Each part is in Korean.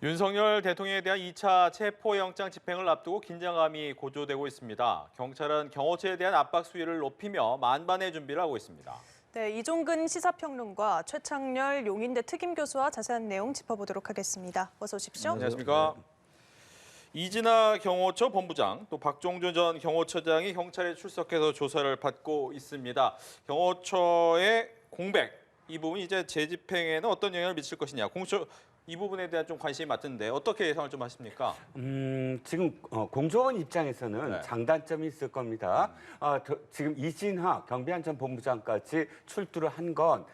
윤석열 대통령에 대한 2차 체포영장 집행을 앞두고 긴장감이 고조되고 있습니다. 경찰은 경호처에 대한 압박 수위를 높이며 만반의 준비를 하고 있습니다. 네, 이종근 시사평론가, 최창렬 용인대 특임교수와 자세한 내용 짚어보도록 하겠습니다. 어서 오십시오. 안녕하십니까. 이진아 경호처 본부장, 또 박종준 전 경호처장이 경찰에 출석해서 조사를 받고 있습니다. 경호처의 공백, 이 부분이 이제 재집행에는 어떤 영향을 미칠 것이냐. 공처 이 부분에 대한 좀 관심이 많던데 어떻게 예상을 좀 하십니까? 지금 공조원 입장에서는 네. 장단점이 있을 겁니다. 지금 이진하 경비안전본부장까지 출두를 한 건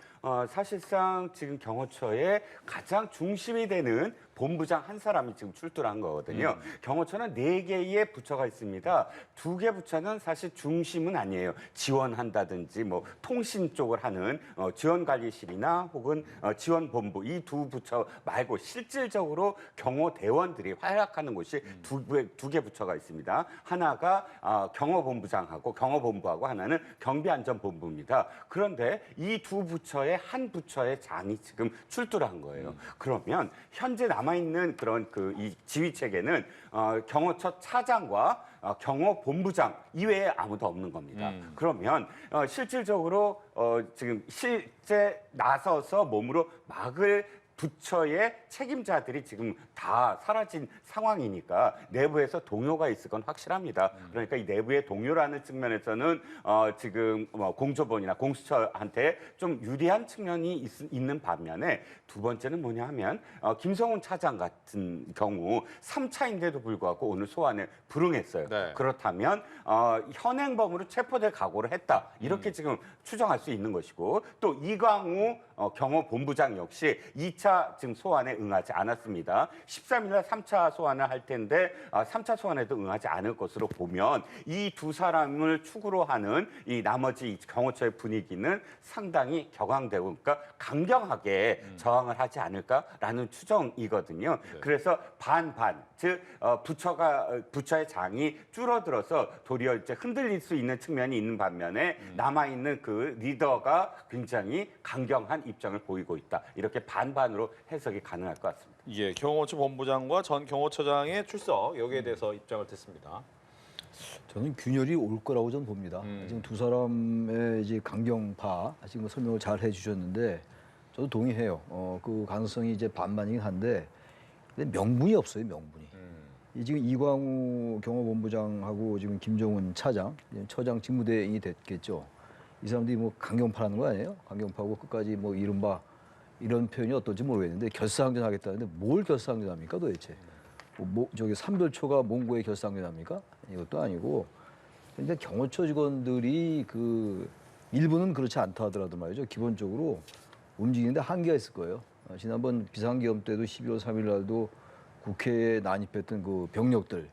사실상 지금 경호처의 가장 중심이 되는 본부장 한 사람이 지금 출두를 한 거거든요. 경호처는 4개의 부처가 있습니다. 2개 부처는 사실 중심은 아니에요. 지원한다든지 뭐 통신 쪽을 하는 지원관리실이나 혹은 지원본부 이 2 부처 말고 실질적으로 경호대원들이 활약하는 곳이 두 개 부처가 있습니다. 하나가 경호본부장하고 경호본부하고 하나는 경비안전본부입니다. 그런데 이 2 부처의 한 부처의 장이 지금 출두를 한 거예요. 그러면 현재 남아있는 그런 이 지휘 체계는 경호처 차장과 경호본부장 이외에 아무도 없는 겁니다. 그러면 실질적으로 지금 실제 나서서 몸으로 막을 부처의 책임자들이 지금 다 사라진 상황이니까 내부에서 동요가 있을 건 확실합니다. 그러니까 이 내부의 동요라는 측면에서는 지금 공조본이나 공수처한테 좀 유리한 측면이 있는 반면에 두 번째는 뭐냐 하면 김성훈 차장 같은 경우 3차인데도 불구하고 오늘 소환에 불응했어요. 네. 그렇다면 현행범으로 체포될 각오를 했다. 이렇게 지금 추정할 수 있는 것이고 또 이광우 경호본부장 역시 2차 지금 소환에 응하지 않았습니다. 13일 날 3차 소환을 할 텐데 3차 소환에도 응하지 않을 것으로 보면 이 두 사람을 축으로 하는 이 나머지 경호처의 분위기는 상당히 격앙되고 그러니까 강경하게 저항을 하지 않을까라는 추정이거든요. 네. 그래서 반반 즉 부처의 장이 줄어들어서 도리어 이제 흔들릴 수 있는 측면이 있는 반면에 남아 있는 그 리더가 굉장히 강경한 입장을 보이고 있다. 이렇게 반반으로 해석이 가능할 것 같습니다. 예, 경호처 본부장과 전 경호처장의 출석 여기에 대해서 입장을 듣습니다. 저는 균열이 올 거라고 저는 봅니다. 지금 두 사람의 이제 강경파 지금 설명을 잘 해주셨는데 저도 동의해요. 그 가능성이 이제 반반이긴 한데 근데 명분이 없어요, 명분이. 이 지금 이광우 경호본부장하고 지금 김종훈 차장, 처장 직무대행이 됐겠죠. 이 사람들이 뭐 강경파라는 거 아니에요? 강경파고 끝까지 뭐 이른바 이런 표현이 어떨지 모르겠는데 결사항전하겠다는데 뭘 결사항전합니까 도대체? 저기 삼별초가 몽고에 결사항전합니까? 이것도 아니고. 근데 경호처 직원들이 그 일부는 그렇지 않다 하더라도 말이죠. 기본적으로 움직이는데 한계가 있을 거예요. 지난번 비상계엄 때도 12월 3일 날도 국회에 난입했던 그 병력들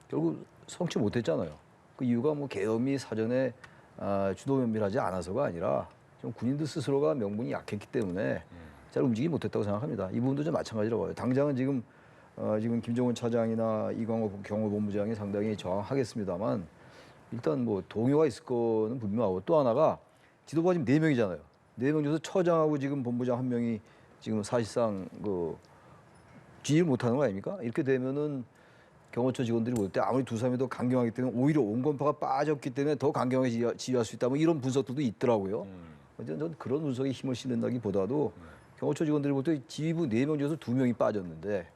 결국 성취 못했잖아요. 그 이유가 뭐 계엄이 사전에 주도 면밀하지 않아서가 아니라 좀 군인들 스스로가 명분이 약했기 때문에 잘 움직이지 못했다고 생각합니다. 이 부분도 좀 마찬가지라고 봐요. 당장은 지금 김종훈 차장이나 이광호 경호본부장이 상당히 저항하겠습니다만 일단 뭐 동요가 있을 거는 분명하고 또 하나가 지도부가 지금 4명이잖아요. 4명 중에서 처장하고 지금 본부장 1명이 지금 사실상 그 지휘를 못하는 거 아닙니까? 이렇게 되면은 경호처 직원들이 볼 때 아무리 두 사람이 더 강경하기 때문에 오히려 온건파가 빠졌기 때문에 더 강경하게 지휘할 수 있다. 뭐 이런 분석들도 있더라고요. 저는 그런 분석에 힘을 실는다기보다도 경호처 직원들이 볼 때 지휘부 4명 중에서 2명이 빠졌는데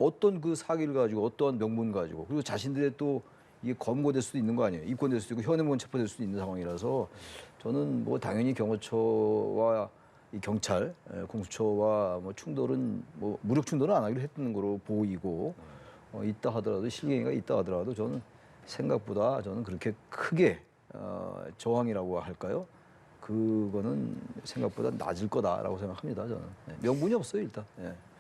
어떤 그 사기를 가지고 어떤 명분 가지고 그리고 자신들의 또 이게 검거될 수도 있는 거 아니에요. 입건될 수도 있고 현행범 체포될 수도 있는 상황이라서 저는 뭐 당연히 경호처와 이 경찰, 공수처와 뭐 충돌은 뭐 무력 충돌은 안 하기로 했던 거로 보이고 있다 하더라도 실갱이가 있다 하더라도 저는 생각보다 저는 그렇게 크게 저항이라고 할까요? 그거는 생각보다 낮을 거다라고 생각합니다. 저는 명분이 없어요 일단.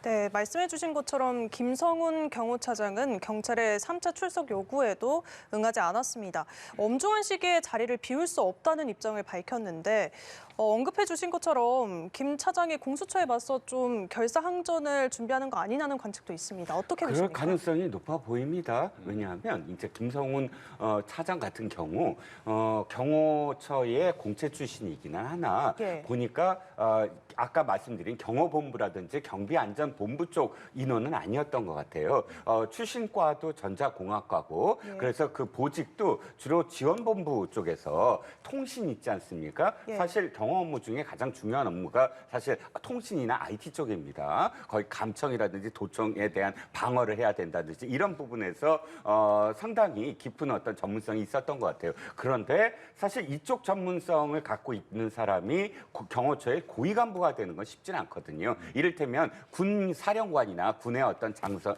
네, 말씀해 주신 것처럼 김성훈 경호차장은 경찰의 3차 출석 요구에도 응하지 않았습니다. 엄중한 시기에 자리를 비울 수 없다는 입장을 밝혔는데 언급해 주신 것처럼 김 차장이 공수처에 맞서 좀 결사항전을 준비하는 거 아니냐는 관측도 있습니다. 어떻게 그럴 보십니까? 가능성이 높아 보입니다. 왜냐하면 이제 김성훈 차장 같은 경우 경호처의 공채 출신이기는 하나 예. 보니까 아까 말씀드린 경호본부라든지 경비안전 본부 쪽 인원은 아니었던 것 같아요. 출신과도 전자공학과고 예. 그래서 그 보직도 주로 지원본부 쪽에서 통신 있지 않습니까? 예. 사실 경호 업무 중에 가장 중요한 업무가 사실 통신이나 IT 쪽입니다. 거의 감청이라든지 도청에 대한 방어를 해야 된다든지 이런 부분에서 상당히 깊은 어떤 전문성이 있었던 것 같아요. 그런데 사실 이쪽 전문성을 갖고 있는 사람이 경호처의 고위 간부가 되는 건 쉽지는 않거든요. 이를테면 군 사령관이나 군의 어떤 장성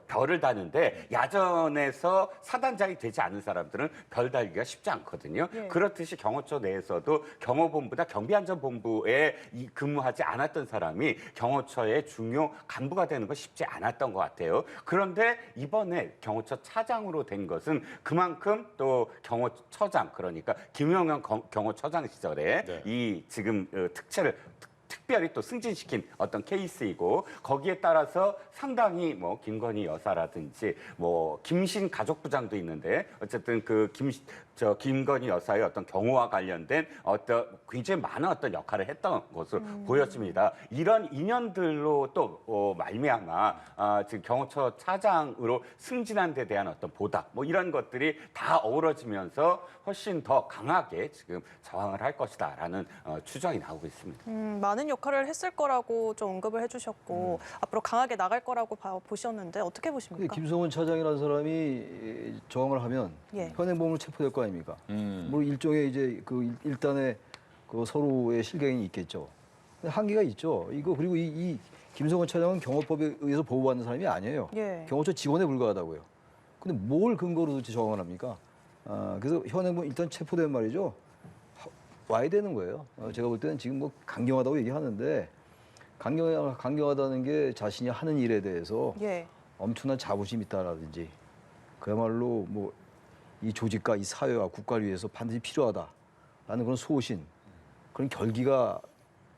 별을 다는데 야전에서 사단장이 되지 않은 사람들은 별 달기가 쉽지 않거든요. 예. 그렇듯이 경호처 내에서도 경호본부나 경비안전본부에 근무하지 않았던 사람이 경호처의 중요 간부가 되는 건 쉽지 않았던 것 같아요. 그런데 이번에 경호처 차장으로 된 것은 그만큼 또 경호처장 그러니까 김용현 경호처장 시절에 네. 이 지금 특채를 특별히 또 승진시킨 어떤 케이스이고 거기에 따라서 상당히 뭐 김건희 여사라든지 뭐 김신 가족부장도 있는데 어쨌든 그 김건희 여사의 어떤 경호와 관련된 어떤 굉장히 많은 어떤 역할을 했던 것으로 보였습니다. 이런 인연들로 또 말미암아 지금 경호처 차장으로 승진한 데 대한 어떤 보답 뭐 이런 것들이 다 어우러지면서 훨씬 더 강하게 지금 저항을 할 것이다라는 추정이 나오고 있습니다. 많은 역할을 했을 거라고 좀 언급을 해주셨고 앞으로 강하게 나갈 거라고 보셨는데 어떻게 근데 보십니까? 김성훈 차장이라는 사람이 저항을 하면 예. 현행범으로 체포될 거 아닙니까? 뭐 일종의 이제 그 일단의 그 서로의 실갱이 있겠죠. 근데 한계가 있죠. 이거 그리고 이 김성훈 차장은 경호법에 의해서 보호받는 사람이 아니에요. 예. 경호처 직원에 불과하다고요. 근데 뭘 근거로 도대체 저항을 합니까? 그래서 현행범 일단 체포된 말이죠. 와야 되는 거예요. 제가 볼 때는 지금 뭐 강경하다고 얘기하는데 강경하다는 게 자신이 하는 일에 대해서 예. 엄청난 자부심이 있다라든지 그야말로 뭐 이 조직과 이 사회와 국가를 위해서 반드시 필요하다라는 그런 소신, 그런 결기가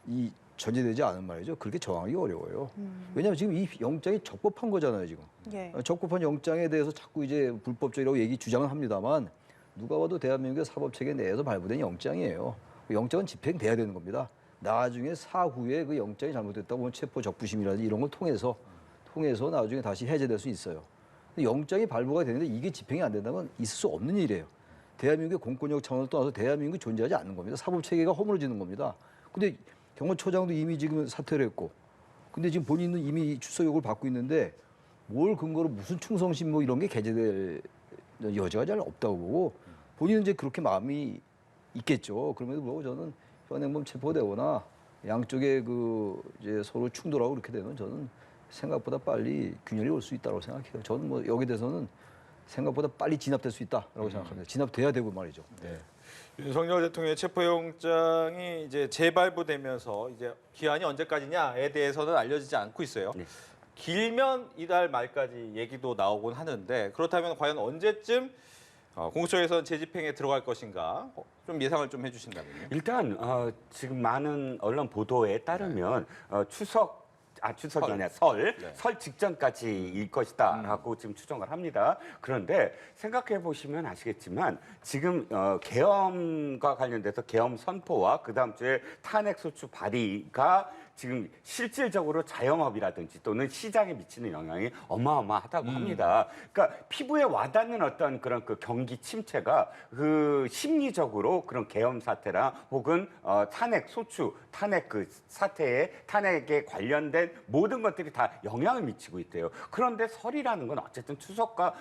이 전제되지 않은 말이죠. 그렇게 저항하기 어려워요. 왜냐하면 지금 이 영장이 적법한 거잖아요, 지금. 예. 적법한 영장에 대해서 자꾸 이제 불법적이라고 주장을 합니다만 누가 봐도 대한민국의 사법체계 내에서 발부된 영장이에요. 그 영장은 집행돼야 되는 겁니다. 나중에 사후에 그 영장이 잘못됐다고 보면 체포 적부심이라든지 이런 걸 통해서 나중에 다시 해제될 수 있어요. 근데 영장이 발부가 되는데 이게 집행이 안 된다면 있을 수 없는 일이에요. 대한민국의 공권력 차원을 떠나서 대한민국이 존재하지 않는 겁니다. 사법체계가 허물어지는 겁니다. 근데 경호처장도 이미 지금 사퇴를 했고 근데 지금 본인은 이미 출석 요구를 받고 있는데 뭘 근거로 무슨 충성심 뭐 이런 게 게재될 여지가 잘 없다고 보고 본인은 이제 그렇게 마음이 있겠죠. 그럼에도 불구하고 저는 현행범 체포되거나 양쪽에 그 이제 서로 충돌하고 그렇게 되면 저는 생각보다 빨리 균열이 올 수 있다고 생각해요. 저는 뭐 여기에 대해서는 생각보다 빨리 진압될 수 있다라고 생각합니다. 진압돼야 되고 말이죠. 네. 윤석열 대통령의 체포영장이 이제 재발부되면서 이제 기한이 언제까지냐에 대해서는 알려지지 않고 있어요. 네. 길면 이달 말까지 얘기도 나오곤 하는데 그렇다면 과연 언제쯤 공수처에서는 재집행에 들어갈 것인가 좀 예상을 좀 해주신다면요. 일단 지금 많은 언론 보도에 따르면 추석이 아니라 설 직전까지일 것이다라고 지금 추정을 합니다. 그런데 생각해 보시면 아시겠지만 지금 계엄과 관련돼서 계엄 선포와 그 다음 주에 탄핵 소추 발의가 지금 실질적으로 자영업이라든지 또는 시장에 미치는 영향이 어마어마하다고 합니다. 그러니까 피부에 와닿는 어떤 그런 그 경기 침체가 그 심리적으로 그런 계엄 사태랑 혹은 탄핵 소추, 탄핵 그 탄핵에 관련된 모든 것들이 다 영향을 미치고 있대요. 그런데 설이라는 건 어쨌든 추석과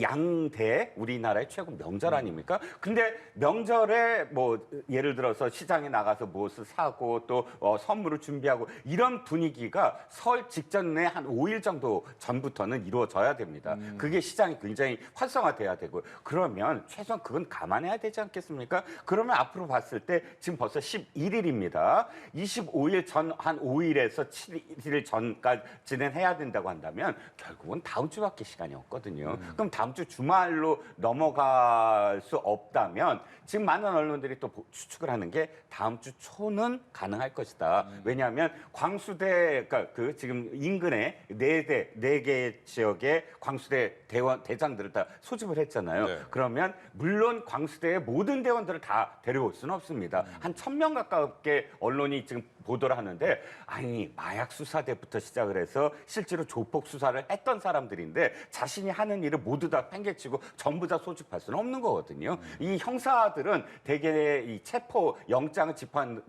양대 우리나라의 최고 명절 아닙니까? 근데 명절에 뭐 예를 들어서 시장에 나가서 무엇을 사고 또 선물을 준비하고 이런 분위기가 설 직전에 한 5일 정도 전부터는 이루어져야 됩니다. 그게 시장이 굉장히 활성화돼야 되고 그러면 최소한 그건 감안해야 되지 않겠습니까? 그러면 앞으로 봤을 때 지금 벌써 11일입니다. 25일 전 한 5일에서 7일 전까지는 해야 된다고 한다면 결국은 다음 주밖에 시간이 없거든요. 그럼 그럼 다음 주 주말로 넘어갈 수 없다면 지금 많은 언론들이 또 추측을 하는 게 다음 주 초는 가능할 것이다. 왜냐하면 광수대, 그러니까 그 지금 인근에 네 개 지역의 광수대 대장들을 다 소집을 했잖아요. 네. 그러면 물론 광수대의 모든 대원들을 다 데려올 수는 없습니다. 한 1,000명 가깝게 언론이 지금 보도를 하는데 아니 마약 수사대부터 시작을 해서 실제로 조폭 수사를 했던 사람들인데 자신이 하는 일을 모두 다 팽개치고 전부 다 소집할 수는 없는 거거든요. 이 형사들은 대개 이 체포 영장을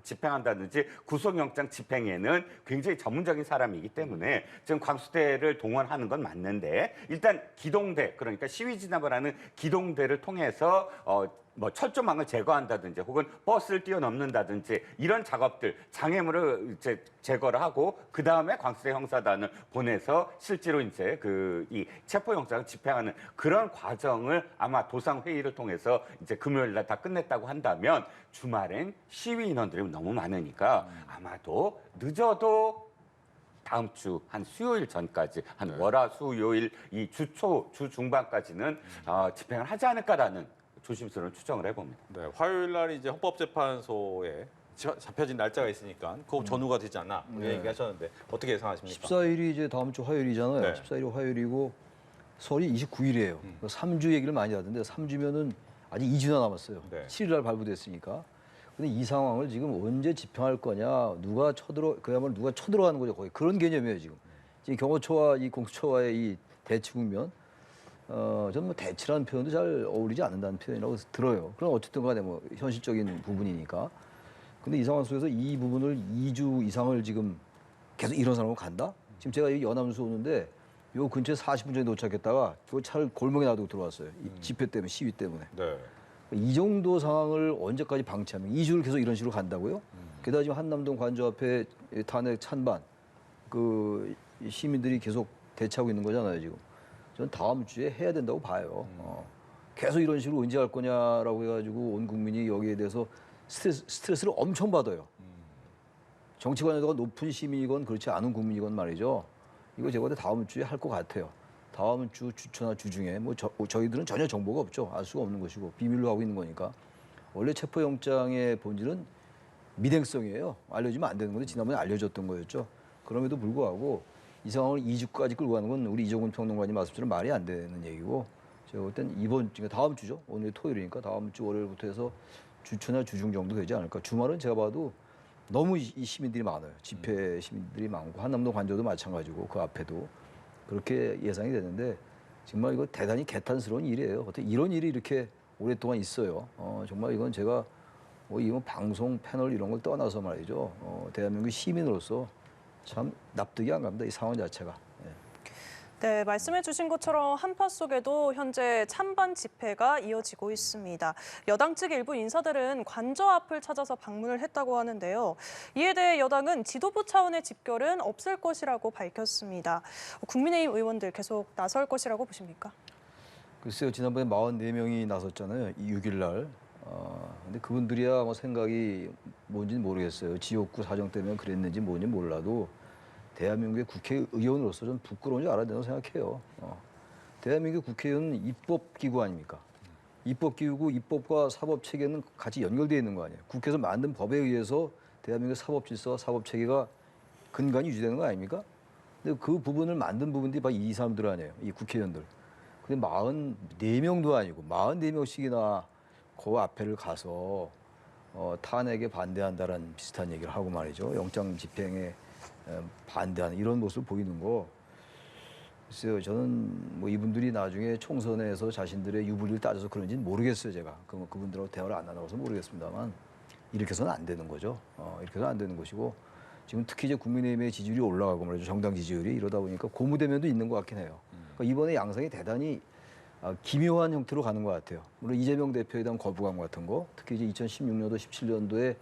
집행한다든지 구속영장 집행에는 굉장히 전문적인 사람이기 때문에 지금 광수대를 동원하는 건 맞는데 일단 기동대 그러니까 시위 진압을 하는 기동대를 통해서 뭐 철조망을 제거한다든지 혹은 버스를 뛰어넘는다든지 이런 작업들 장애물을 이제 제거를 하고 그 다음에 광수대 형사단을 보내서 실제로 이제 그 이 체포영장을 집행하는 그런 과정을 아마 도상 회의를 통해서 이제 금요일날 다 끝냈다고 한다면 주말엔 시위 인원들이 너무 많으니까 아마도 늦어도 다음 주 한 수요일 전까지 한 월화수요일 이 주 중반까지는 집행을 하지 않을까라는 조심스러운 추정을 해봅니다. 네, 화요일 날 이제 헌법재판소에 잡혀진 날짜가 있으니까 그 전후가 되지 않나 네. 얘기하셨는데 어떻게 예상하십니까? 14일이 이제 다음 주 화요일이잖아요. 네. 14일이 화요일이고 설이 29일이에요. 3주 얘기를 많이 하던데 3주면은 아직 2주나 남았어요. 네. 7일 날 발부됐으니까. 근데 이 상황을 지금 언제 집행할 거냐, 그야말로 누가 쳐들어가는 거죠. 거의 그런 개념이에요 지금. 지금 경호처와 이 공수처와의 이 대치 국면. 저는 뭐 대치라는 표현도 잘 어울리지 않는다는 표현이라고 들어요. 그럼 어쨌든 간에 뭐 현실적인 부분이니까. 근데 이 상황 속에서 이 부분을 2주 이상을 지금 계속 이런 상황으로 간다? 지금 제가 이 연암수 오는데 요 근처에 40분 전에 도착했다가 그 차를 골목에 놔두고 들어왔어요. 이 집회 때문에, 시위 때문에. 네. 이 정도 상황을 언제까지 방치하면 2주를 계속 이런 식으로 간다고요? 게다가 지금 한남동 관저 앞에 탄핵 찬반 그 시민들이 계속 대치하고 있는 거잖아요, 지금. 저는 다음 주에 해야 된다고 봐요. 계속 이런 식으로 언제 할 거냐라고 해가지고 온 국민이 여기에 대해서 스트레스를 엄청 받아요. 정치관여도가 높은 시민이건 그렇지 않은 국민이건 말이죠. 이거 제가 볼때 다음 주에 할 것 같아요. 다음 주 주초나 주중에 뭐 저희들은 전혀 정보가 없죠. 알 수가 없는 것이고 비밀로 하고 있는 거니까. 원래 체포영장의 본질은 미행성이에요. 알려주면 안 되는 건데 지난번에 알려줬던 거였죠. 그럼에도 불구하고 이 상황을 2주까지 끌고 가는 건 우리 이종훈 평론가님 말씀처럼 말이 안 되는 얘기고 제가 볼 땐 다음 주죠. 오늘 토요일이니까 다음 주 월요일부터 해서 주초나 주중 정도 되지 않을까. 주말은 제가 봐도 너무 이 시민들이 많아요. 집회 시민들이 많고 한남동 관저도 마찬가지고 그 앞에도 그렇게 예상이 되는데 정말 이거 대단히 개탄스러운 일이에요. 어떻게 이런 일이 이렇게 오랫동안 있어요. 정말 이건 제가 이건 방송 패널 이런 걸 떠나서 말이죠. 대한민국 시민으로서 참 납득이 안 갑니다. 이 상황 자체가. 네, 말씀해 주신 것처럼 한파 속에도 현재 찬반 집회가 이어지고 있습니다. 여당 측 일부 인사들은 관저 앞을 찾아서 방문을 했다고 하는데요. 이에 대해 여당은 지도부 차원의 집결은 없을 것이라고 밝혔습니다. 국민의힘 의원들 계속 나설 것이라고 보십니까? 글쎄요, 지난번에 44명이 나섰잖아요. 6일 날. 근데 그분들이야 뭐 생각이 뭔지는 모르겠어요. 지역구 사정 때문에 그랬는지 뭔지 몰라도 대한민국의 국회의원으로서 좀 부끄러운 줄 알아야 된다고 생각해요. 대한민국 국회의원은 입법기구 아닙니까? 입법기구고 입법과 사법체계는 같이 연결되어 있는 거 아니에요. 국회에서 만든 법에 의해서 대한민국 사법질서와 사법체계가 근간이 유지되는 거 아닙니까? 근데 그 부분을 만든 부분들이 바로 이 사람들 아니에요. 이 국회의원들. 근데 44명도 아니고 44명씩이나 그 앞에를 가서 탄핵에 반대한다는 비슷한 얘기를 하고 말이죠. 영장 집행에 반대하는 이런 모습을 보이는 거. 글쎄요, 저는 뭐 이분들이 나중에 총선에서 자신들의 유불리를 따져서 그런지는 모르겠어요, 제가. 그분들하고 대화를 안 나눠서 모르겠습니다만 이렇게 해서는 안 되는 거죠. 이렇게 해서는 안 되는 것이고 지금 특히 이제 국민의힘의 지지율이 올라가고 말이죠. 정당 지지율이 이러다 보니까 고무대면도 있는 것 같긴 해요. 그러니까 이번에 양상이 대단히 기묘한 형태로 가는 것 같아요. 물론 이재명 대표에 대한 거부감 같은 거, 특히 이제 2016년도, 17년도에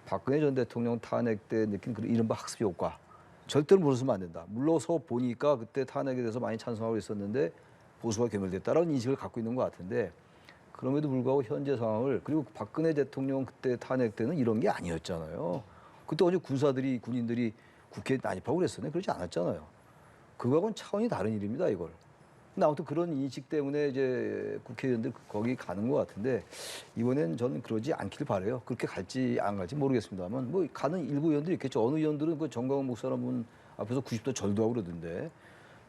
박근혜 전 대통령 탄핵 때 느낀 그 이른바 학습 효과. 절대로 물러서면 안 된다. 물러서 보니까 그때 탄핵에 대해서 많이 찬성하고 있었는데 보수가 괴멸됐다라는 인식을 갖고 있는 것 같은데 그럼에도 불구하고 현재 상황을 그리고 박근혜 대통령 그때 탄핵 때는 이런 게 아니었잖아요. 그때 어제 군인들이 국회에 난입하고 그랬었네. 그렇지 않았잖아요. 그거하고는 차원이 다른 일입니다, 이걸. 근데 아무튼 그런 인식 때문에 이제 국회의원들 거기 가는 것 같은데 이번엔 저는 그러지 않길 바라요. 그렇게 갈지 안 갈지 모르겠습니다만 뭐 가는 일부 의원들이 있겠죠. 어느 의원들은 그 정광훈 목사라는 앞에서 90도 절도 하고 그러던데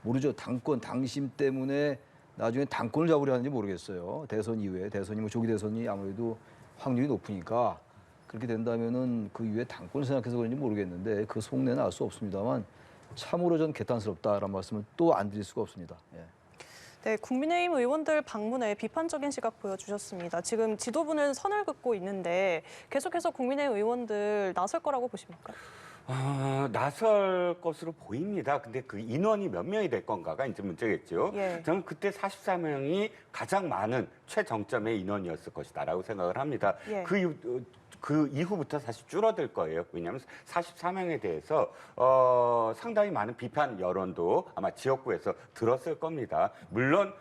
모르죠. 당권, 당심 때문에 나중에 당권을 잡으려 하는지 모르겠어요. 대선 이후에 대선이 뭐 조기 대선이 아무래도 확률이 높으니까 그렇게 된다면은 그 이후에 당권을 생각해서 그런지 모르겠는데 그 속내는 알 수 없습니다만 참으로 전 개탄스럽다라는 말씀을 또 안 드릴 수가 없습니다. 예. 네, 국민의힘 의원들 방문에 비판적인 시각 보여주셨습니다. 지금 지도부는 선을 긋고 있는데 계속해서 국민의힘 의원들 나설 거라고 보십니까? 나설 것으로 보입니다. 근데 그 인원이 몇 명이 될 건가가 이제 문제겠죠. 예. 저는 그때 44명이 가장 많은 최정점의 인원이었을 것이다라고 생각을 합니다. 예. 그 이후부터 사실 줄어들 거예요. 왜냐하면 44명에 대해서 상당히 많은 비판 여론도 아마 지역구에서 들었을 겁니다. 물론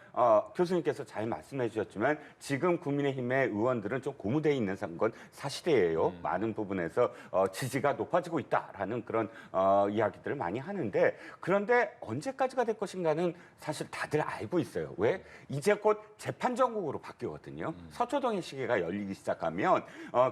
교수님께서 잘 말씀해 주셨지만 지금 국민의힘의 의원들은 좀 고무돼 있는 건 사실이에요. 많은 부분에서 지지가 높아지고 있다라는 그런 이야기들을 많이 하는데 그런데 언제까지가 될 것인가는 사실 다들 알고 있어요. 왜? 이제 곧 재판 전국으로 바뀌거든요. 서초동의 시기가 열리기 시작하면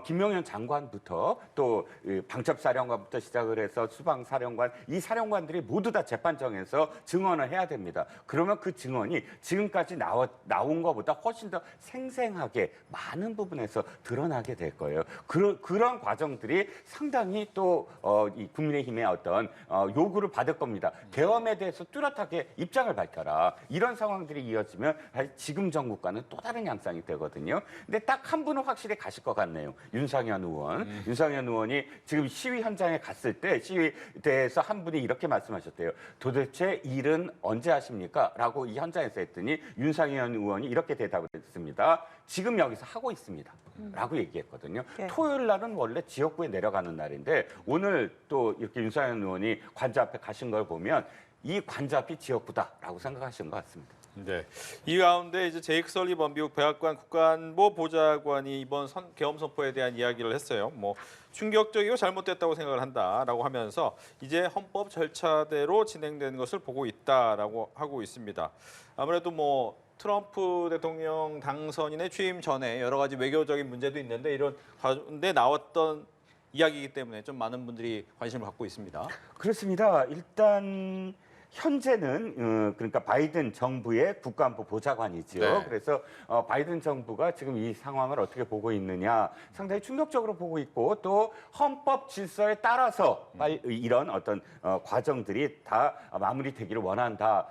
김용현 장관부터 또 방첩사령관부터 시작을 해서 수방사령관 이 사령관들이 모두 다 재판정에서 증언을 해야 됩니다. 그러면 그 증언이 지금까지 나온 것보다 훨씬 더 생생하게 많은 부분에서 드러나게 될 거예요. 그런 과정들이 상당히 또 이 국민의힘의 어떤 요구를 받을 겁니다. 계엄에 대해서 뚜렷하게 입장을 밝혀라. 이런 상황들이 이어지면 지금 정국과는 또 다른 양상이 되거든요. 근데 딱 한 분은 확실히 가실 것 같네요. 윤상현 의원. 윤상현 의원이 지금 시위 현장에 갔을 때 시위대에서 한 분이 이렇게 말씀하셨대요. 도대체 일은 언제 하십니까? 라고 이 현장에서 했더니 윤상현 의원이 이렇게 대답을 했습니다. 지금 여기서 하고 있습니다. 라고 얘기했거든요. 예. 토요일 날은 원래 지역구에 내려가는 날인데 오늘 또 이렇게 윤상현 의원이 관저 앞에 가신 걸 보면 이 관저 앞이 지역구다라고 생각하시는 것 같습니다. 네. 이 가운데 이제 제이크 설리번 미국 백악관 국가안보 보좌관이 이번 계엄 선포에 대한 이야기를 했어요. 뭐 충격적이고 잘못됐다고 생각을 한다라고 하면서 이제 헌법 절차대로 진행되는 것을 보고 있다라고 하고 있습니다. 아무래도 뭐 트럼프 대통령 당선인의 취임 전에 여러 가지 외교적인 문제도 있는데 이런 가운데 나왔던 이야기이기 때문에 좀 많은 분들이 관심을 갖고 있습니다. 그렇습니다. 일단 현재는 그러니까 바이든 정부의 국가안보 보좌관이지요. 네. 그래서 바이든 정부가 지금 이 상황을 어떻게 보고 있느냐 상당히 충격적으로 보고 있고 또 헌법 질서에 따라서 이런 어떤 과정들이 다 마무리되기를 원한다.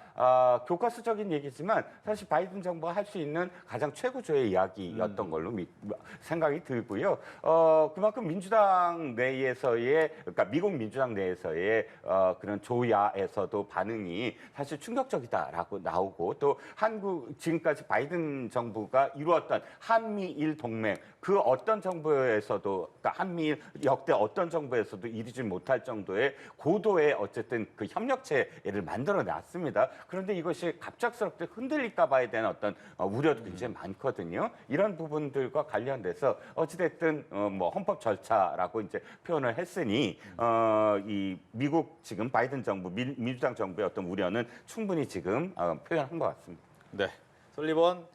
교과서적인 얘기지만 사실 바이든 정부가 할 수 있는 가장 최고조의 이야기였던 걸로 생각이 들고요. 그만큼 민주당 내에서의 그러니까 미국 민주당 내에서의 그런 조야에서도 반응이 사실 충격적이다라고 나오고 또 지금까지 바이든 정부가 이루었던 한미일 동맹 그 어떤 정부에서도 그러니까 한미일 역대 어떤 정부에서도 이루지 못할 정도의 고도의 어쨌든 그 협력체를 만들어 놨습니다. 그런데 이것이 갑작스럽게 흔들릴까 봐에 대한 어떤 우려도 굉장히 많거든요. 이런 부분들과 관련돼서 어찌됐든 뭐 헌법 절차라고 이제 표현을 했으니 이 미국 지금 바이든 정부 민주당 정부의 어떤 우려는 충분히 지금 표현한 것 같습니다. 네. 설리번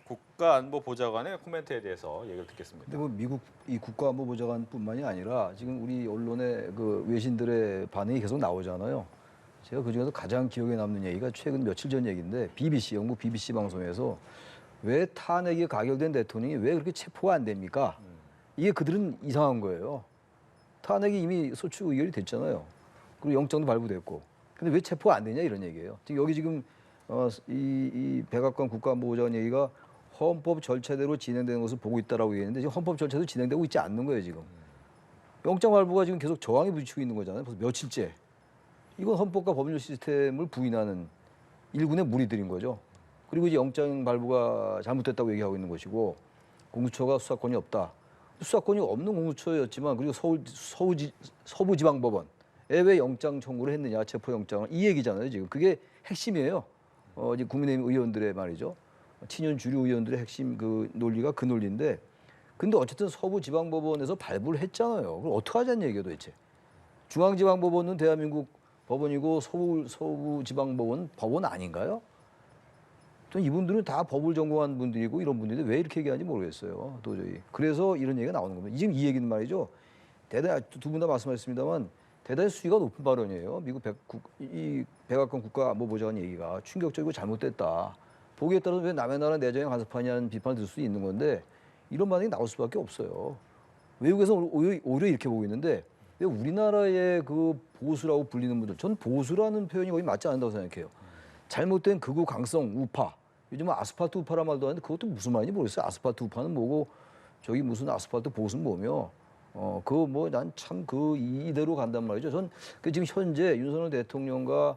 국가안보보좌관의 코멘트에 대해서 얘기를 듣겠습니다. 근데 뭐 미국 이 국가안보보좌관뿐만이 아니라 지금 우리 언론의 그 외신들의 반응이 계속 나오잖아요. 제가 그 중에서 가장 기억에 남는 얘기가 최근 며칠 전 얘기인데 영국 BBC 방송에서 왜 탄핵이 가결된 대통령이 왜 그렇게 체포가 안 됩니까? 이게 그들은 이상한 거예요. 탄핵이 이미 소추 의결이 됐잖아요. 그리고 영장도 발부됐고. 근데 왜 체포가 안 되냐 이런 얘기예요. 지금 이 백악관 국가안보보좌관 얘기가 헌법 절차대로 진행되는 것을 보고 있다라고 얘기했는데 지금 헌법 절차도 진행되고 있지 않는 거예요 지금. 영장 발부가 지금 계속 저항에 부딪히고 있는 거잖아요. 벌써 며칠째. 이건 헌법과 법률 시스템을 부인하는 일군의 무리들인 거죠. 그리고 이제 영장 발부가 잘못됐다고 얘기하고 있는 것이고 공수처가 수사권이 없다. 수사권이 없는 공수처였지만 그리고 서부지방법원에 왜 영장 청구를 했느냐 체포영장을 이 얘기잖아요 지금. 그게 핵심이에요. 이제 국민의힘 의원들의 말이죠. 친윤 주류 의원들의 핵심 그 논리가 그 논리인데 근데 어쨌든 서부지방법원에서 발부를 했잖아요. 그럼 어떻게 하자는 얘기예요 도대체. 중앙지방법원은 대한민국 법원이고 서부지방법원 법원 아닌가요? 저는 이분들은 다 법을 전공한 분들이고 이런 분들인데 왜 이렇게 얘기하는지 모르겠어요. 도저히. 그래서 이런 얘기가 나오는 겁니다. 지금 이 얘기는 말이죠. 대단히 두 분 다 말씀하셨습니다만 대단히 수위가 높은 발언이에요. 미국 이 백악관 국가안보보좌관 얘기가 충격적이고 잘못됐다. 보기에 따라서 왜 남의 나라 내정에 간섭하냐는 비판을 들 수 있는 건데 이런 반응이 나올 수밖에 없어요. 외국에서 오히려 이렇게 보고 있는데 왜 우리나라의 그 보수라고 불리는 분들, 전 보수라는 표현이 거의 맞지 않는다고 생각해요. 잘못된 극우 강성 우파, 요즘은 아스팔트 우파란 말도 하는데 그것도 무슨 말인지 모르겠어요. 아스팔트 우파는 뭐고 저기 무슨 아스팔트 보수는 뭐며 그거 뭐 난 참 그 이대로 간단 말이죠. 전 그 지금 현재 윤석열 대통령과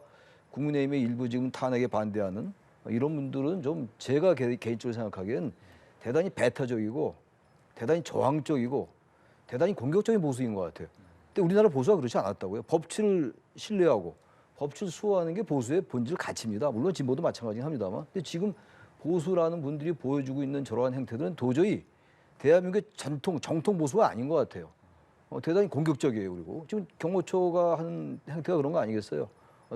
국민의힘의 일부 지금 탄핵에 반대하는 이런 분들은 좀 제가 개인적으로 생각하기엔 대단히 배타적이고 대단히 저항적이고 대단히 공격적인 보수인 것 같아요. 근데 우리나라 보수가 그렇지 않았다고요. 법치를 신뢰하고 법치를 수호하는 게 보수의 본질 가치입니다. 물론 진보도 마찬가지긴 합니다만. 근데 지금 보수라는 분들이 보여주고 있는 저러한 행태들은 도저히 대한민국의 정통 보수가 아닌 것 같아요. 대단히 공격적이에요. 그리고 지금 경호처가 하는 행태가 그런 거 아니겠어요?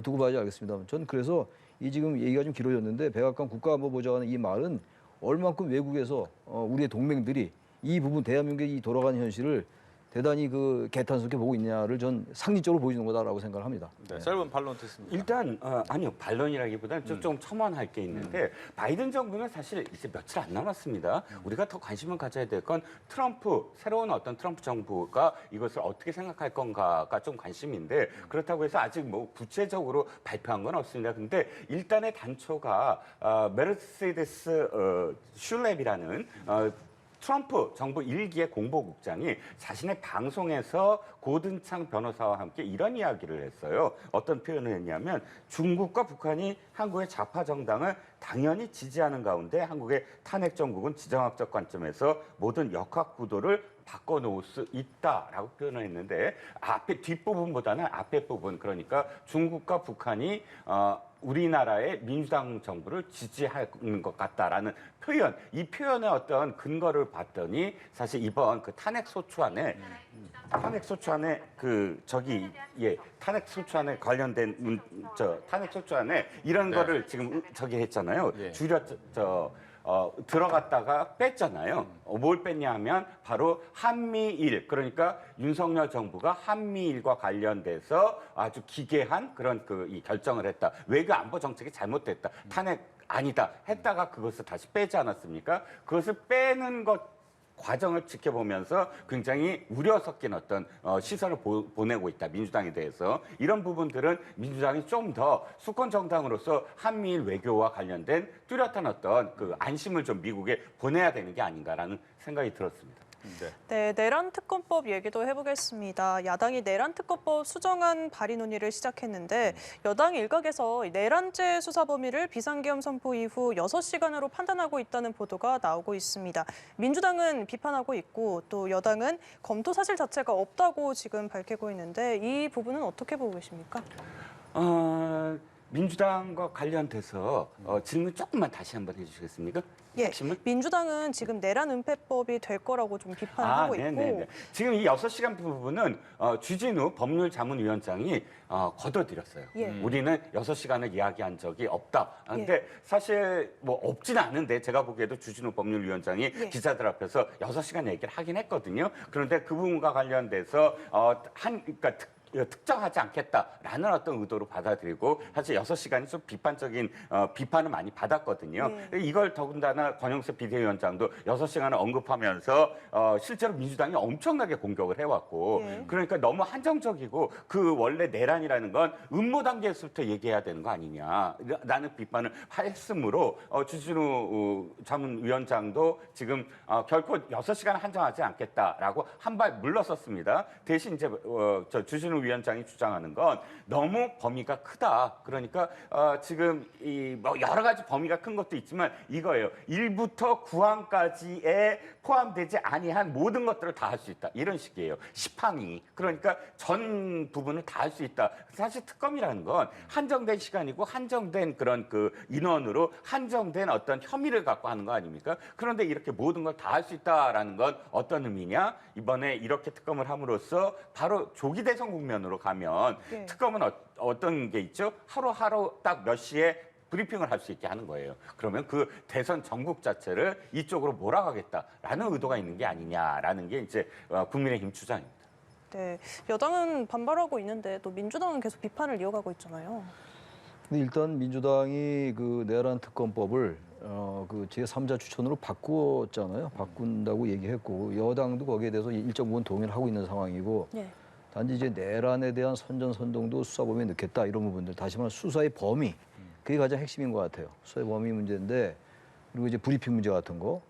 두고 봐야지 알겠습니다. 전 그래서 이 지금 얘기가 좀 길어졌는데 백악관 국가안보보좌관의 이 말은 얼만큼 외국에서 우리의 동맹들이 이 부분 대한민국의 이 돌아가는 현실을 대단히 그 개탄스럽게 보고 있냐를 전 상징적으로 보여주는 거다라고 생각을 합니다. 네, 짧은 반론 듣습니다. 일단 아니요 반론이라기보다는 좀 첨언할 게 있는데 바이든 정부는 사실 이제 며칠 안 남았습니다. 우리가 더 관심을 가져야 될 건 트럼프 새로운 어떤 트럼프 정부가 이것을 어떻게 생각할 건가가 좀 관심인데 그렇다고 해서 아직 뭐 구체적으로 발표한 건 없습니다. 근데 일단의 단초가 메르세데스 슐랩이라는 트럼프 정부 1기의 공보국장이 자신의 방송에서 고든창 변호사와 함께 이런 이야기를 했어요. 어떤 표현을 했냐면 중국과 북한이 한국의 좌파 정당을 당연히 지지하는 가운데 한국의 탄핵 정국은 지정학적 관점에서 모든 역학 구도를 바꿔놓을 수 있다라고 표현을 했는데 뒷부분보다는 앞에 부분 그러니까 중국과 북한이 우리나라의 민주당 정부를 지지하는 것 같다라는 표현, 이 표현의 어떤 근거를 봤더니 사실 이번 그 탄핵 소추안에 탄핵 소추안에 관련된 탄핵 소추안에 이런 거를 지금 저기 했잖아요. 들어갔다가 뺐잖아요. 뭘 뺐냐 하면 바로 한미일, 그러니까 윤석열 정부가 한미일과 관련돼서 아주 기괴한 그런 이 결정을 했다. 외교 안보 정책이 잘못됐다. 탄핵 아니다. 했다가 그것을 다시 빼지 않았습니까? 그것을 빼는 것 과정을 지켜보면서 굉장히 우려 섞인 어떤 시선을 보내고 있다. 민주당에 대해서. 이런 부분들은 민주당이 좀 더 수권 정당으로서 한미일 외교와 관련된 뚜렷한 어떤 그 안심을 좀 미국에 보내야 되는 게 아닌가라는 생각이 들었습니다. 네, 내란 특검법 얘기도 해보겠습니다. 야당이 내란 특검법 수정안 발의 논의를 시작했는데 여당 일각에서 내란죄 수사 범위를 비상계엄 선포 이후 6시간으로 판단하고 있다는 보도가 나오고 있습니다. 민주당은 비판하고 있고 또 여당은 검토 사실 자체가 없다고 지금 밝히고 있는데 이 부분은 어떻게 보고 계십니까? 민주당과 관련돼서 질문 조금만 다시 한번 해주시겠습니까? 예, 핵심은? 민주당은 지금 내란 은폐법이 될 거라고 좀 비판하고 있고 네네네. 지금 이 6시간 부분은 주진우 법률자문위원장이 거둬들였어요. 예. 우리는 6시간을 이야기한 적이 없다. 근데 사실 뭐 없지는 않은데 제가 보기에도 주진우 법률위원장이 기자들 앞에서 6시간 얘기를 하긴 했거든요. 그런데 그 부분과 관련돼서 그러니까 특정하지 않겠다라는 어떤 의도로 받아들이고 사실 6시간이 좀 비판적인 비판을 많이 받았거든요. 이걸 더군다나 권영세 비대위원장도 6시간을 언급하면서 실제로 민주당이 엄청나게 공격을 해왔고 그러니까 너무 한정적이고 그 원래 내란이라는 건 음모 단계에서부터 얘기해야 되는 거 아니냐라는 비판을 했으므로 주진우 자문위원장도 지금 결코 6시간 한정하지 않겠다라고 한 발 물러섰습니다. 대신 이제 주진우 위원장이 주장하는 건 너무 범위가 크다. 그러니까 지금 뭐 여러 가지 범위가 큰 것도 있지만 이거예요. 1부터 9항까지에 포함되지 아니한 모든 것들을 다 할 수 있다. 이런 식이에요. 10항이. 그러니까 전 부분을 다 할 수 있다. 사실 특검이라는 건 한정된 시간이고 한정된 그런 그 인원으로 한정된 어떤 혐의를 갖고 하는 거 아닙니까? 그런데 이렇게 모든 걸 다 할 수 있다라는 건 어떤 의미냐? 이번에 이렇게 특검을 함으로써 바로 조기 대선 국면으로 가면 특검은 어떤 게 있죠? 하루하루 딱 몇 시에 브리핑을 할 수 있게 하는 거예요. 그러면 그 대선 전국 자체를 이쪽으로 몰아가겠다라는 의도가 있는 게 아니냐라는 게 이제 국민의힘 주장입니다. 네, 여당은 반발하고 있는데 또 민주당은 계속 비판을 이어가고 있잖아요. 근데 일단 민주당이 그 내란 특검법을 그 제3자 추천으로 바꾸었잖아요. 바꾼다고 얘기했고 여당도 거기에 대해서 일정 부분 동의를 하고 있는 상황이고 네. 단지 이제 내란에 대한 선전선동도 수사범위에 넣겠다 이런 부분들 다시 말해 수사의 범위 그게 가장 핵심인 것 같아요. 수사의 범위 문제인데 그리고 이제 브리핑 문제 같은 거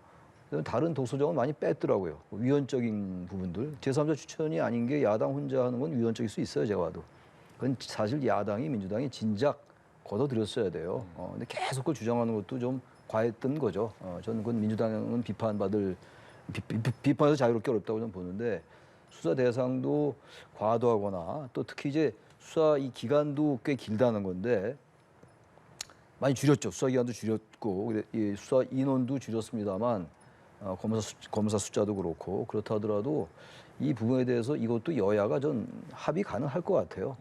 다른 독소정은 많이 뺐더라고요. 위헌적인 부분들 제3자 추천이 아닌 게 야당 혼자 하는 건 위헌적일 수 있어요. 제가 봐도 그건 사실 야당이 민주당이 진작 걷어들였어야 돼요. 근데 계속 그걸 주장하는 것도 좀 과했던 거죠. 저는 그건 민주당은 비판해서 자유롭게 어렵다고 저는 보는데 수사 대상도 과도하거나 또 특히 이제 수사 이 기간도 꽤 길다는 건데 많이 줄였죠. 수사 기간도 줄였고 이 수사 인원도 줄였습니다만 검사 숫자도 그렇고 그렇다 하더라도 이 부분에 대해서 이것도 여야가 전 합의 가능할 것 같아요.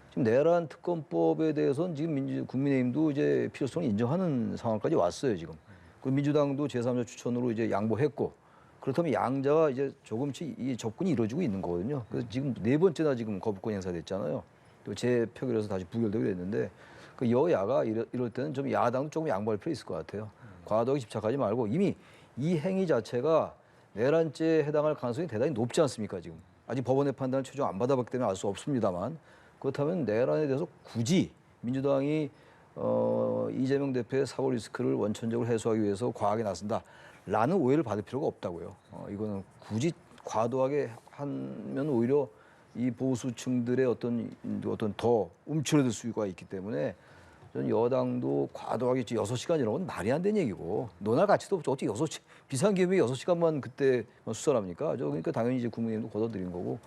지금 내란 특검법에 대해서는 지금 국민의힘도 이제 필요성을 인정하는 상황까지 왔어요 지금. 그 민주당도 제3자 추천으로 이제 양보했고 그렇다면 양자가 이제 조금씩 이 접근이 이루어지고 있는 거거든요. 그래서 지금 네 번째나 지금 거부권 행사됐잖아요. 또 재표결에서 다시 부결되고 그랬는데 그 여야가 이럴 때는 좀 야당도 조금 양보할 필요 있을 것 같아요. 과도하게 집착하지 말고 이미 이 행위 자체가 내란죄에 해당할 가능성이 대단히 높지 않습니까 지금. 아직 법원의 판단을 최종 안 받아봤기 때문에 알 수 없습니다만 그렇다면 내란에 대해서 굳이 민주당이 이재명 대표의 사고 리스크를 원천적으로 해소하기 위해서 과하게 나선다라는 오해를 받을 필요가 없다고요. 이거는 굳이 과도하게 하면 오히려 이 보수층들의 어떤 더 움츠러들 수가 있기 때문에 저는 여당도 과도하게 6시간 이런 건 말이 안 되는 얘기고 논할 가치도 없죠. 어떻게 비상계엄이 6시간만 그때 수사를 합니까? 그러니까 당연히 이제 국민의힘도 걷어들인 거고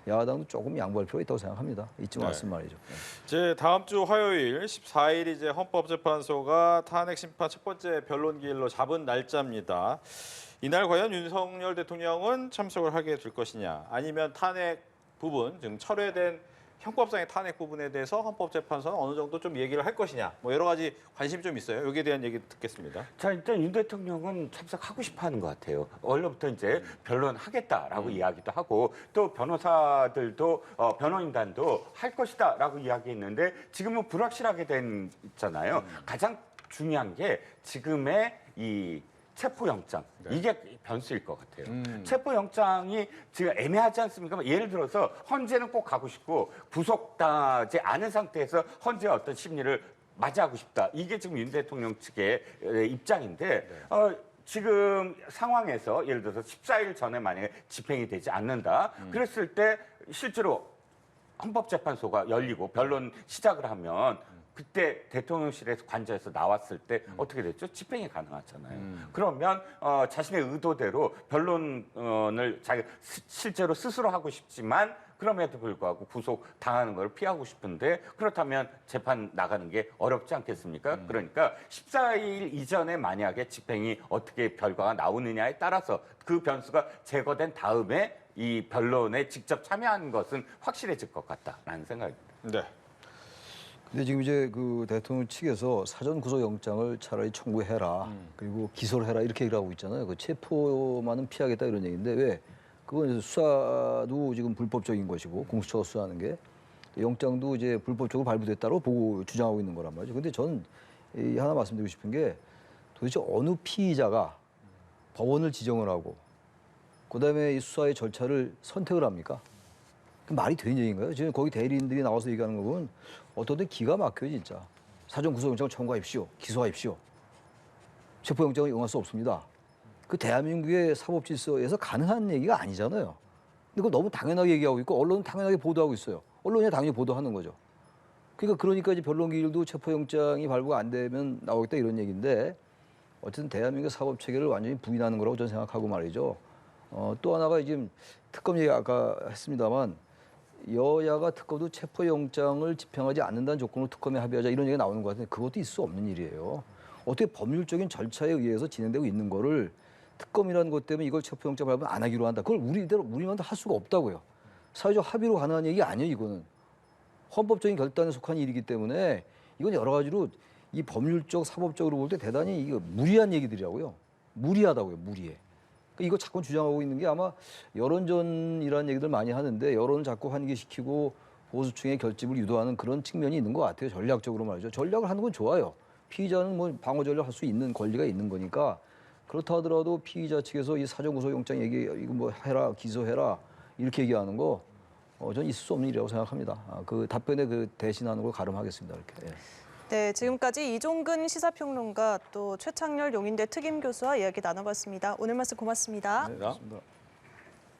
야당도 조금 양보할 필요가 있다고 생각합니다. 이쯤 왔으면 말이죠. 이제 다음 주 화요일 14일 이제 헌법재판소가 탄핵 심판 첫 번째 변론 기일로 잡은 날짜입니다. 이날 과연 윤석열 대통령은 참석을 하게 될 것이냐, 아니면 탄핵 부분, 지금 철회된 형법상의 탄핵 부분에 대해서 헌법재판소는 어느 정도 좀 얘기를 할 것이냐, 뭐 여러 가지 관심이 좀 있어요. 여기에 대한 얘기 듣겠습니다. 자, 일단 윤 대통령은 참석하고 싶어 하는 것 같아요. 원래부터 이제 변론하겠다라고 이야기도 하고 또 변호사들도 변호인단도 할 것이다라고 이야기했는데 지금은 불확실하게 됐잖아요. 가장 중요한 게 지금의 이 체포영장 이게 변수일 것 같아요. 체포영장이 지금 애매하지 않습니까? 예를 들어서 헌재는 꼭 가고 싶고 구속되지 않은 상태에서 헌재의 어떤 심리를 맞이하고 싶다. 이게 지금 윤 대통령 측의 입장인데 지금 상황에서 예를 들어서 14일 전에 만약에 집행이 되지 않는다. 그랬을 때 실제로 헌법재판소가 열리고 변론 시작을 하면 그때 대통령실에서 관저에서 나왔을 때 어떻게 됐죠? 집행이 가능하잖아요. 그러면 자신의 의도대로 변론을 자기가 실제로 스스로 하고 싶지만 그럼에도 불구하고 구속 당하는 걸 피하고 싶은데 그렇다면 재판 나가는 게 어렵지 않겠습니까? 그러니까 14일 이전에 만약에 집행이 어떻게 결과가 나오느냐에 따라서 그 변수가 제거된 다음에 이 변론에 직접 참여하는 것은 확실해질 것 같다라는 생각입니다. 네. 근데 지금 이제 그 대통령 측에서 사전 구속영장을 차라리 청구해라. 그리고 기소를 해라 이렇게 얘기를 하고 있잖아요. 그 체포만은 피하겠다 이런 얘기인데 왜? 그건 이제 수사도 지금 불법적인 것이고 공수처가 수사하는 게 영장도 이제 불법적으로 발부됐다고 보고 주장하고 있는 거란 말이죠. 근데 저는 하나 말씀드리고 싶은 게 도대체 어느 피의자가 법원을 지정을 하고 그다음에 이 수사의 절차를 선택을 합니까? 그 말이 되는 얘기인가요? 지금 거기 대리인들이 나와서 얘기하는 거 보면 어떤 데 기가 막혀요 진짜. 사전 구속영장 청구하십시오. 기소하십시오. 체포영장을 이용할 수 없습니다. 그 대한민국의 사법질서에서 가능한 얘기가 아니잖아요. 근데 그걸 너무 당연하게 얘기하고 있고 언론은 당연하게 보도하고 있어요. 언론이 당연히 보도하는 거죠. 그러니까 이제 변론기일도 체포영장이 발부가 안 되면 나오겠다 이런 얘기인데 어쨌든 대한민국의 사법체계를 완전히 부인하는 거라고 저는 생각하고 말이죠. 또 하나가 지금 특검 얘기 아까 했습니다만 여야가 특검도 체포영장을 집행하지 않는다는 조건으로 특검에 합의하자 이런 얘기가 나오는 것 같은데 그것도 있을 수 없는 일이에요. 어떻게 법률적인 절차에 의해서 진행되고 있는 거를 특검이라는 것 때문에 이걸 체포영장 발부 안 하기로 한다. 그걸 우리만 할 수가 없다고요. 사회적 합의로 가능한 얘기 아니에요. 이거는 헌법적인 결단에 속한 일이기 때문에 이건 여러 가지로 이 법률적, 사법적으로 볼 때 대단히 이거 무리한 얘기들이라고요. 무리하다고요, 무리해. 그러니까 이거 자꾸 주장하고 있는 게 아마 여론전이라는 얘기들 많이 하는데 여론을 자꾸 환기시키고 보수층의 결집을 유도하는 그런 측면이 있는 것 같아요. 전략적으로 말이죠. 전략을 하는 건 좋아요. 피의자는 뭐 방어 전략 할 수 있는 권리가 있는 거니까 그렇다 하더라도 피의자 측에서 이 사전구속영장 얘기 이거 뭐 해라 기소해라 이렇게 얘기하는 거 저는 있을 수 없는 일이라고 생각합니다. 그 답변에 그 대신하는 걸 가름하겠습니다. 이렇게. 예. 네, 지금까지 이종근 시사평론가 또 최창렬 용인대 특임교수와 이야기 나눠봤습니다. 오늘 말씀 고맙습니다. 네.